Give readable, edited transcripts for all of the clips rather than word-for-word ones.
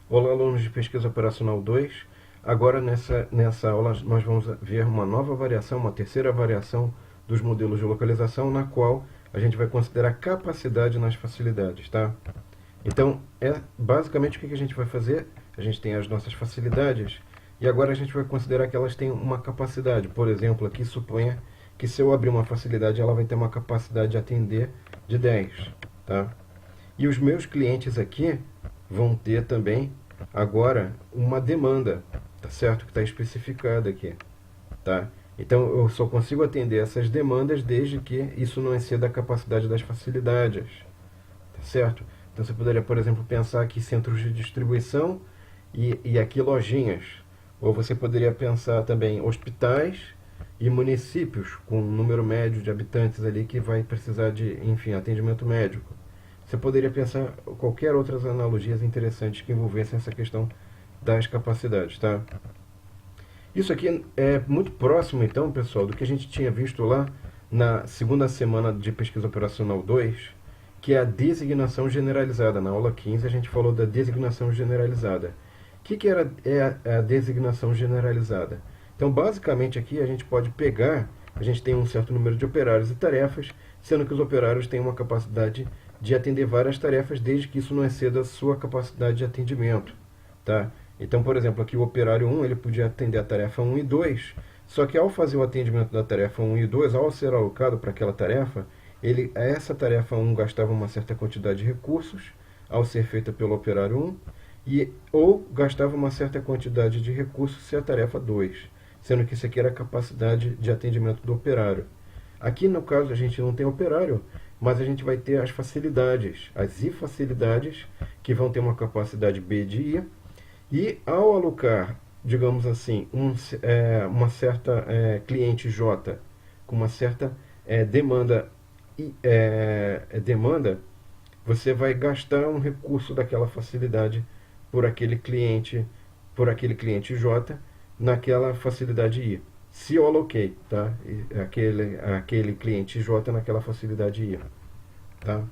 Olá, alunos de Pesquisa Operacional 2. Agora, nessa aula, nós vamos ver uma nova variação, uma terceira variação dos modelos de localização, na qual a gente vai considerar capacidade nas facilidades, tá? Então, basicamente o que a gente vai fazer? A gente tem as nossas facilidades e agora a gente vai considerar que elas têm uma capacidade. Por exemplo, aqui suponha que se eu abrir uma facilidade, ela vai ter uma capacidade de atender de 10, tá? E os meus clientes aqui vão ter também agora uma demanda, tá certo? Que está especificada aqui, tá? Então eu só consigo atender essas demandas desde que isso não exceda a capacidade das facilidades, tá certo? Então você poderia, por exemplo, pensar aqui centros de distribuição e aqui lojinhas. Ou você poderia pensar também hospitais e municípios com um número médio de habitantes ali que vai precisar de, enfim, atendimento médico. Você poderia pensar qualquer outras analogias interessantes que envolvessem essa questão das capacidades, tá? Isso aqui é muito próximo, então, pessoal, do que a gente tinha visto lá na segunda semana de Pesquisa Operacional 2, que é a designação generalizada. Na aula 15 a gente falou da designação generalizada. O que é a designação generalizada? Então, basicamente aqui a gente pode pegar, a gente tem um certo número de operários e tarefas, sendo que os operários têm uma capacidade de atender várias tarefas, desde que isso não exceda a sua capacidade de atendimento, tá? Então, por exemplo, aqui o operário 1 ele podia atender a tarefa 1 e 2, só que ao fazer o atendimento da tarefa 1 e 2, ao ser alocado para aquela tarefa, essa tarefa 1 gastava uma certa quantidade de recursos ao ser feita pelo operário 1, ou gastava uma certa quantidade de recursos se a tarefa 2, sendo que isso aqui era a capacidade de atendimento do operário. Aqui no caso a gente não tem operário, mas a gente vai ter as facilidades, as I-facilidades, que vão ter uma capacidade B de I, e ao alocar, digamos assim, uma certa cliente J com uma certa demanda, demanda, você vai gastar um recurso daquela facilidade por aquele cliente J naquela facilidade I. Se eu aloquei, tá? Aquele cliente J naquela facilidade I, tá?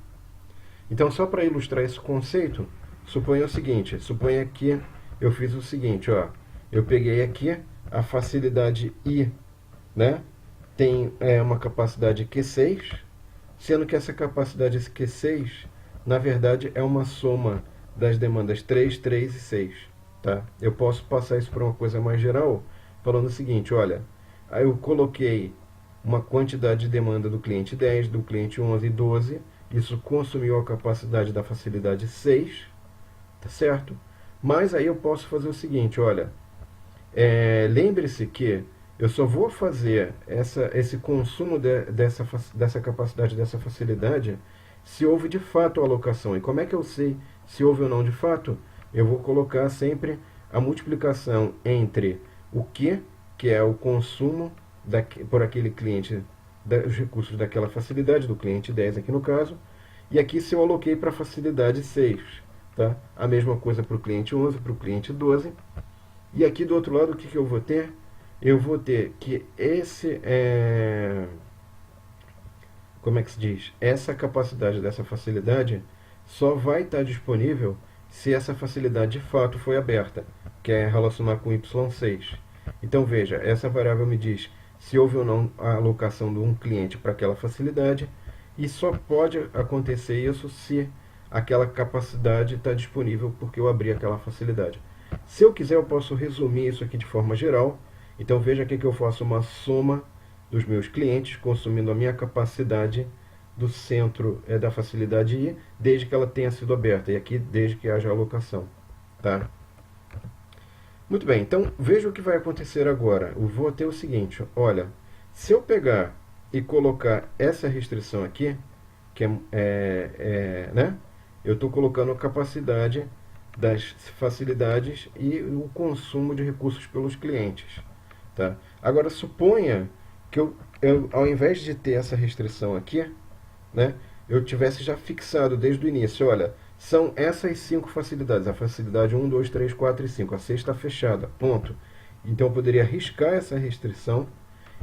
Então, só para ilustrar esse conceito, suponha o seguinte, suponha que eu fiz o seguinte, ó, eu peguei aqui a facilidade I, né? Tem uma capacidade Q6, sendo que essa capacidade Q6, na verdade, é uma soma das demandas 3, 3 e 6, tá? Eu posso passar isso para uma coisa mais geral, falando o seguinte, olha, aí eu coloquei uma quantidade de demanda do cliente 10, do cliente 11 e 12, isso consumiu a capacidade da facilidade 6, tá certo? Mas aí eu posso fazer o seguinte, olha, lembre-se que eu só vou fazer esse consumo dessa capacidade, dessa facilidade, se houve de fato a alocação. E como é que eu sei se houve ou não de fato? Eu vou colocar sempre a multiplicação entre o que é o consumo por aquele cliente, dos recursos daquela facilidade, do cliente 10 aqui no caso, e aqui se eu aloquei para a facilidade 6, tá? A mesma coisa para o cliente 11, para o cliente 12. E aqui do outro lado, o que eu vou ter? Eu vou ter que como é que se diz? Essa capacidade dessa facilidade só vai estar disponível se essa facilidade de fato foi aberta, que é relacionar com y6. Então veja, essa variável me diz se houve ou não a alocação de um cliente para aquela facilidade, e só pode acontecer isso se aquela capacidade está disponível porque eu abri aquela facilidade. Se eu quiser, eu posso resumir isso aqui de forma geral. Então veja aqui que eu faço uma soma dos meus clientes, consumindo a minha capacidade do centro da facilidade I, desde que ela tenha sido aberta, e aqui desde que haja alocação, tá? Muito bem, então veja o que vai acontecer agora. Eu vou ter o seguinte, olha, se eu pegar e colocar essa restrição aqui, que né? Eu estou colocando a capacidade das facilidades e o consumo de recursos pelos clientes, tá? Agora suponha que eu ao invés de ter essa restrição aqui, né, eu tivesse já fixado desde o início, olha, são essas 5 facilidades, a facilidade 1, 2, 3, 4 e 5, a 6 está fechada, ponto. Então eu poderia riscar essa restrição,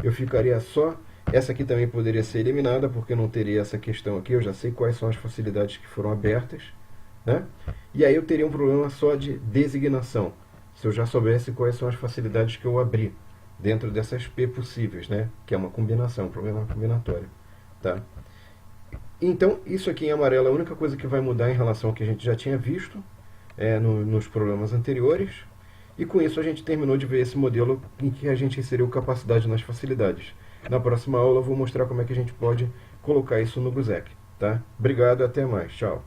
eu ficaria só, essa aqui também poderia ser eliminada, porque não teria essa questão aqui, eu já sei quais são as facilidades que foram abertas, né? E aí eu teria um problema só de designação, se eu já soubesse quais são as facilidades que eu abri dentro dessas P possíveis, né? Que é uma combinação, um problema combinatório, tá? Então, isso aqui em amarelo é a única coisa que vai mudar em relação ao que a gente já tinha visto nos problemas anteriores. E com isso a gente terminou de ver esse modelo em que a gente inseriu capacidade nas facilidades. Na próxima aula eu vou mostrar como é que a gente pode colocar isso no GUSEC. Tá? Obrigado e até mais. Tchau.